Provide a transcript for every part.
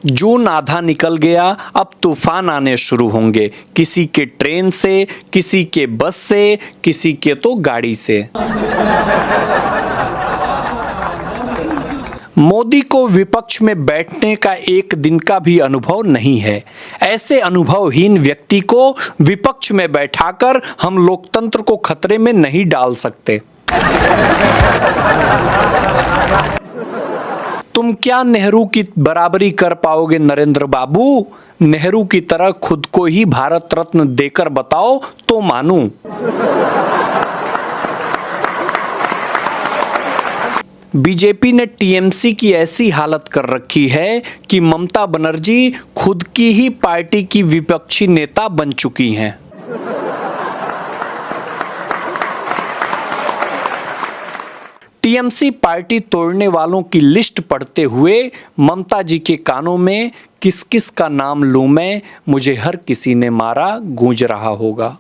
जून आधा निकल गया, अब तूफान आने शुरू होंगे, किसी के ट्रेन से, किसी के बस से, किसी के तो गाड़ी से। मोदी को विपक्ष में बैठने का एक दिन का भी अनुभव नहीं है। ऐसे अनुभवहीन व्यक्ति को विपक्ष में बैठाकर हम लोकतंत्र को खतरे में नहीं डाल सकते। तुम क्या नेहरू की बराबरी कर पाओगे नरेंद्र बाबू? नेहरू की तरह खुद को ही भारत रत्न देकर बताओ तो मानूं। बीजेपी ने टीएमसी की ऐसी हालत कर रखी है कि ममता बनर्जी खुद की ही पार्टी की विपक्षी नेता बन चुकी हैं। टीएमसी पार्टी तोड़ने वालों की लिस्ट पढ़ते हुए ममता जी के कानों में किस किस का नाम लूं मैं, मुझे हर किसी ने मारा गूंज रहा होगा।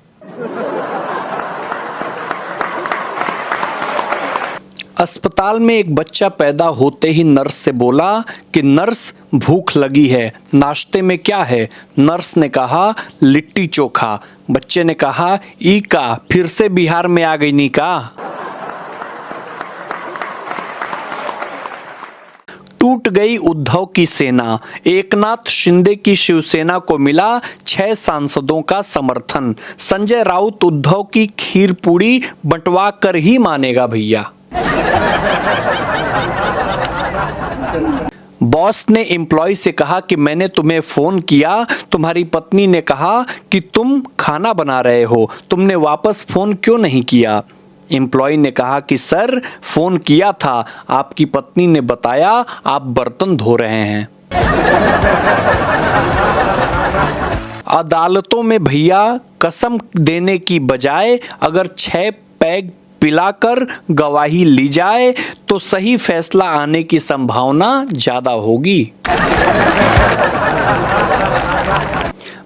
अस्पताल में एक बच्चा पैदा होते ही नर्स से बोला कि नर्स भूख लगी है, नाश्ते में क्या है? नर्स ने कहा लिट्टी चोखा। बच्चे ने कहा ई का, फिर से बिहार में आ गई नी का। टूट गई उद्धव की सेना, एकनाथ शिंदे की शिवसेना को मिला 6 सांसदों का समर्थन। संजय राउत उद्धव की खीर पूरी बंटवा कर ही मानेगा भैया। बॉस ने एम्प्लॉय से कहा कि मैंने तुम्हें फोन किया, तुम्हारी पत्नी ने कहा कि तुम खाना बना रहे हो, तुमने वापस फोन क्यों नहीं किया? एम्प्लॉय ने कहा कि सर फोन किया था, आपकी पत्नी ने बताया आप बर्तन धो रहे हैं। अदालतों में भैया कसम देने की बजाय अगर 6 पैग पिलाकर गवाही ली जाए तो सही फैसला आने की संभावना ज्यादा होगी।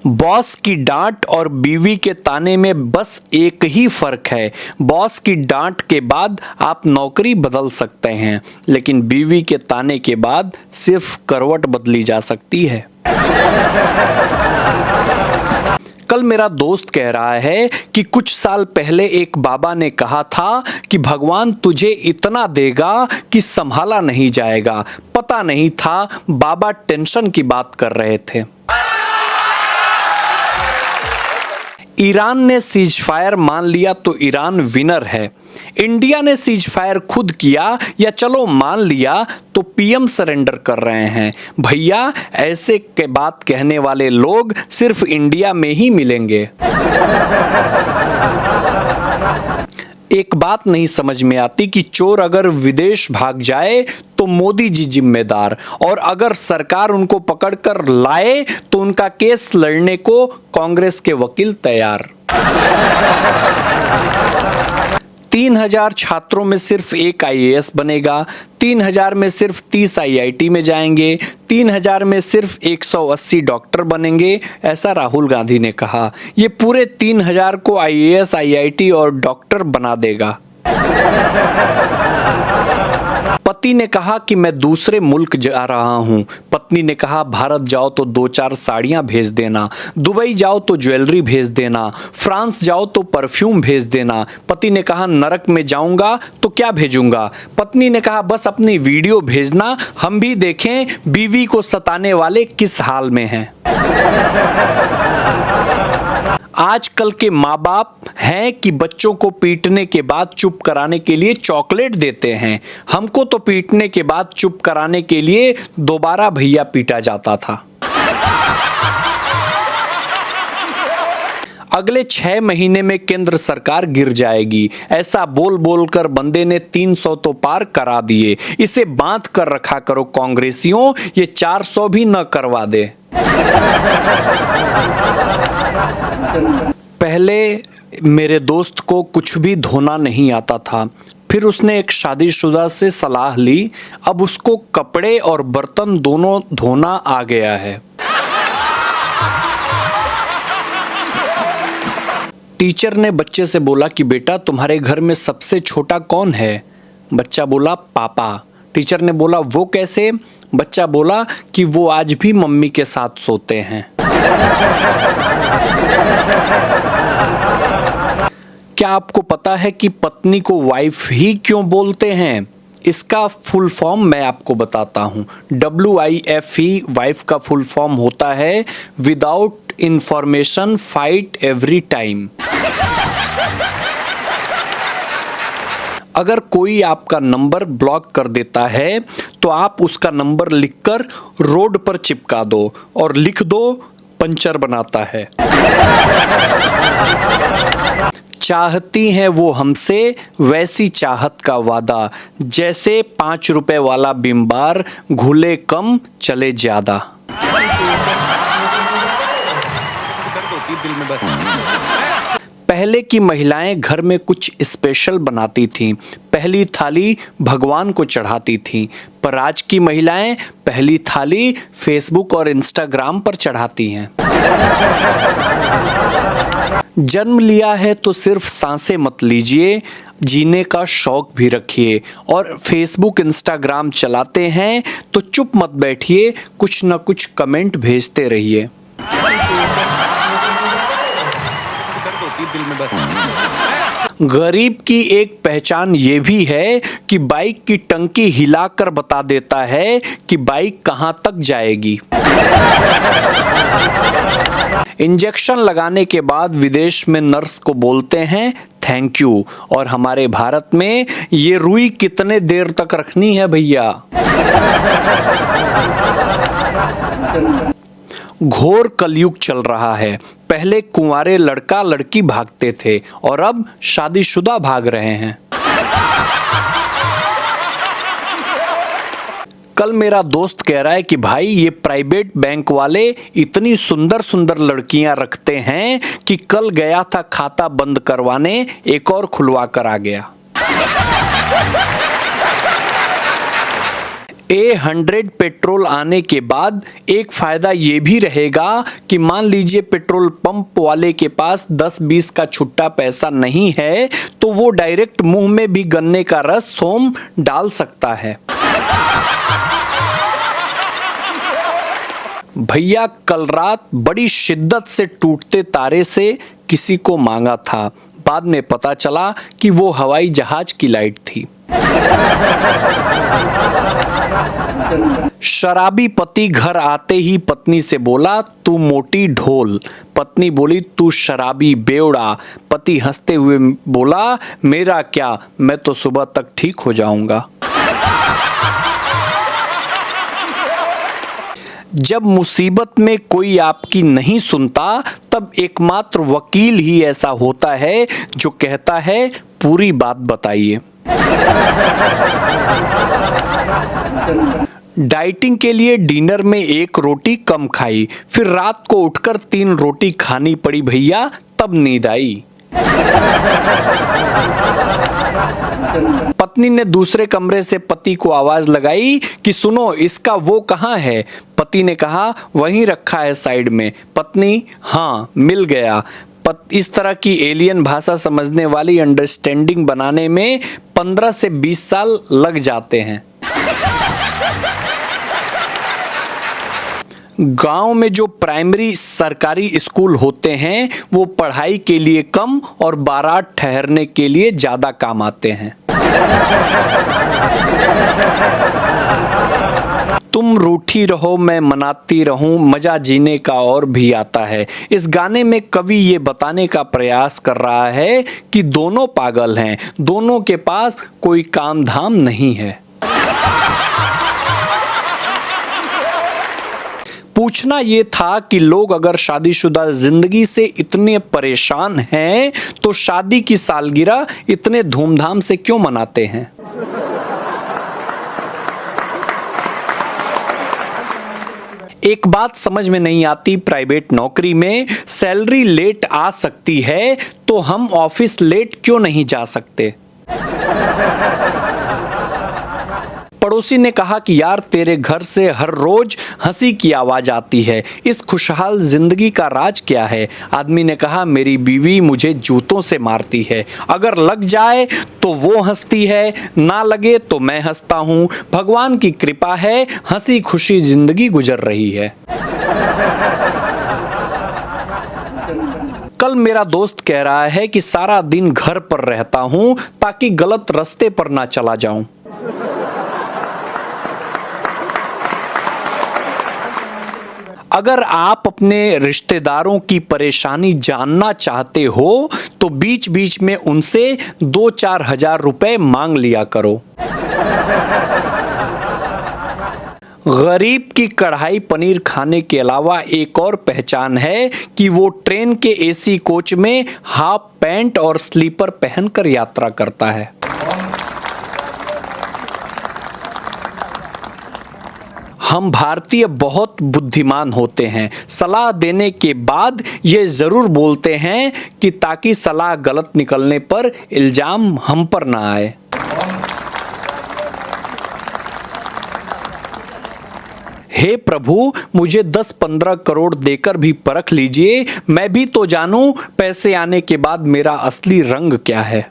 बॉस की डांट और बीवी के ताने में बस एक ही फर्क है। बॉस की डांट के बाद आप नौकरी बदल सकते हैं, लेकिन बीवी के ताने के बाद सिर्फ करवट बदली जा सकती है। कल मेरा दोस्त कह रहा है कि कुछ साल पहले एक बाबा ने कहा था कि भगवान तुझे इतना देगा कि संभाला नहीं जाएगा। पता नहीं था बाबा टेंशन की बात कर रहे थे। ईरान ने सीज फायर मान लिया तो ईरान विनर है। इंडिया ने सीज फायर खुद किया या चलो मान लिया तो पीएम सरेंडर कर रहे हैं। भैया ऐसे के बात कहने वाले लोग सिर्फ इंडिया में ही मिलेंगे। एक बात नहीं समझ में आती कि चोर अगर विदेश भाग जाए तो मोदी जी जिम्मेदार, और अगर सरकार उनको पकड़कर लाए तो उनका केस लड़ने को कांग्रेस के वकील तैयार। 3000 छात्रों में सिर्फ एक आईएएस बनेगा, 3000 में सिर्फ 30 आईआईटी में जाएंगे, 3000 में सिर्फ 180 डॉक्टर बनेंगे, ऐसा राहुल गांधी ने कहा। ये पूरे 3000 को आईएएस, आईआईटी और डॉक्टर बना देगा। पति ने कहा कि मैं दूसरे मुल्क जा रहा हूं। पत्नी ने कहा भारत जाओ तो 2-4 साड़ियां भेज देना, दुबई जाओ तो ज्वेलरी भेज देना, फ्रांस जाओ तो परफ्यूम भेज देना। पति ने कहा नरक में जाऊंगा तो क्या भेजूंगा? पत्नी ने कहा बस अपनी वीडियो भेजना, हम भी देखें बीवी को सताने वाले किस हाल में हैं। आजकल के माँ बाप हैं कि बच्चों को पीटने के बाद चुप कराने के लिए चॉकलेट देते हैं। हमको तो पीटने के बाद चुप कराने के लिए दोबारा भैया पीटा जाता था। अगले 6 महीने में केंद्र सरकार गिर जाएगी, ऐसा बोल बोल कर बंदे ने 300 तो पार करा दिए। इसे बांध कर रखा करो कांग्रेसियों, ये 400 भी न करवा दे। पहले मेरे दोस्त को कुछ भी धोना नहीं आता था, फिर उसने एक शादीशुदा से सलाह ली, अब उसको कपड़े और बर्तन दोनों धोना आ गया है। टीचर ने बच्चे से बोला कि बेटा तुम्हारे घर में सबसे छोटा कौन है? बच्चा बोला पापा। टीचर ने बोला वो कैसे? बच्चा बोला कि वो आज भी मम्मी के साथ सोते हैं। क्या आपको पता है कि पत्नी को वाइफ ही क्यों बोलते हैं? इसका फुल फॉर्म मैं आपको बताता हूं। WIFE वाइफ का फुल फॉर्म होता है without information fight every time. अगर कोई आपका नंबर ब्लॉक कर देता है तो आप उसका नंबर लिखकर रोड पर चिपका दो और लिख दो पंचर बनाता है। चाहती हैं वो हमसे वैसी चाहत का वादा, जैसे 5 रुपए वाला बिम बार, घुले कम चले ज्यादा। पहले की महिलाएं घर में कुछ स्पेशल बनाती थीं, पहली थाली भगवान को चढ़ाती थीं, पर आज की महिलाएं पहली थाली फेसबुक और इंस्टाग्राम पर चढ़ाती हैं। जन्म लिया है तो सिर्फ सांसें मत लीजिए, जीने का शौक भी रखिए, और फेसबुक इंस्टाग्राम चलाते हैं तो चुप मत बैठिए, कुछ न कुछ कमेंट भेजते रहिए। गरीब की एक पहचान ये भी है कि बाइक की टंकी हिलाकर बता देता है कि बाइक कहां तक जाएगी। इंजेक्शन लगाने के बाद विदेश में नर्स को बोलते हैं थैंक यू, और हमारे भारत में ये रुई कितने देर तक रखनी है भैया। घोर कलयुग चल रहा है। पहले कुंवारे लड़का लड़की भागते थे और अब शादीशुदा भाग रहे हैं। कल मेरा दोस्त कह रहा है कि भाई ये प्राइवेट बैंक वाले इतनी सुंदर सुंदर लड़कियां रखते हैं कि कल गया था खाता बंद करवाने, एक और खुलवा कर आ गया। A100 पेट्रोल आने के बाद एक फायदा ये भी रहेगा कि मान लीजिए पेट्रोल पंप वाले के पास 10-20 का छुट्टा पैसा नहीं है तो वो डायरेक्ट मुंह में भी गन्ने का रस सोम डाल सकता है। भैया कल रात बड़ी शिद्दत से टूटते तारे से किसी को मांगा था, बाद में पता चला कि वो हवाई जहाज की लाइट थी। शराबी पति घर आते ही पत्नी से बोला तू मोटी ढोल, पत्नी बोली तू शराबी बेवड़ा, पति हंसते हुए बोला मेरा क्या, मैं तो सुबह तक ठीक हो जाऊंगा। जब मुसीबत में कोई आपकी नहीं सुनता तब एकमात्र वकील ही ऐसा होता है जो कहता है पूरी बात बताइए। डाइटिंग के लिए डिनर में 1 रोटी कम खाई, फिर रात को उठकर 3 रोटी खानी पड़ी भैया, तब नींद आई। पत्नी ने दूसरे कमरे से पति को आवाज लगाई कि सुनो इसका वो कहाँ है। पति ने कहा वहीं रखा है साइड में। पत्नी हाँ मिल गया। इस तरह की एलियन भाषा समझने वाली अंडरस्टैंडिंग बनाने में 15 से 20 साल लग जाते हैं। गांव में जो प्राइमरी सरकारी स्कूल होते हैं वो पढ़ाई के लिए कम और बारात ठहरने के लिए ज्यादा काम आते हैं। तुम रूठी रहो मैं मनाती रहूं, मजा जीने का और भी आता है। इस गाने में कवि ये बताने का प्रयास कर रहा है कि दोनों पागल हैं, दोनों के पास कोई काम धाम नहीं है। पूछना ये था कि लोग अगर शादीशुदा जिंदगी से इतने परेशान हैं तो शादी की सालगिरह इतने धूमधाम से क्यों मनाते हैं। एक बात समझ में नहीं आती, प्राइवेट नौकरी में सैलरी लेट आ सकती है तो हम ऑफिस लेट क्यों नहीं जा सकते। पड़ोसी ने कहा कि यार तेरे घर से हर रोज हंसी की आवाज आती है, इस खुशहाल जिंदगी का राज क्या है? आदमी ने कहा मेरी बीवी मुझे जूतों से मारती है, अगर लग जाए तो वो हंसती है, ना लगे तो मैं हंसता हूँ, भगवान की कृपा है, हंसी खुशी जिंदगी गुजर रही है। कल मेरा दोस्त कह रहा है कि सारा दिन घर पर रहता हूं ताकि गलत रास्ते पर ना चला जाऊं। अगर आप अपने रिश्तेदारों की परेशानी जानना चाहते हो तो बीच बीच में उनसे 2-4 हजार रुपए मांग लिया करो। गरीब की कढ़ाई पनीर खाने के अलावा एक और पहचान है कि वो ट्रेन के एसी कोच में हाफ पैंट और स्लीपर पहनकर यात्रा करता है। हम भारतीय बहुत बुद्धिमान होते हैं, सलाह देने के बाद ये जरूर बोलते हैं कि ताकि सलाह गलत निकलने पर इल्जाम हम पर ना आए। हे प्रभु, मुझे 10-15 करोड़ देकर भी परख लीजिए, मैं भी तो जानूं पैसे आने के बाद मेरा असली रंग क्या है।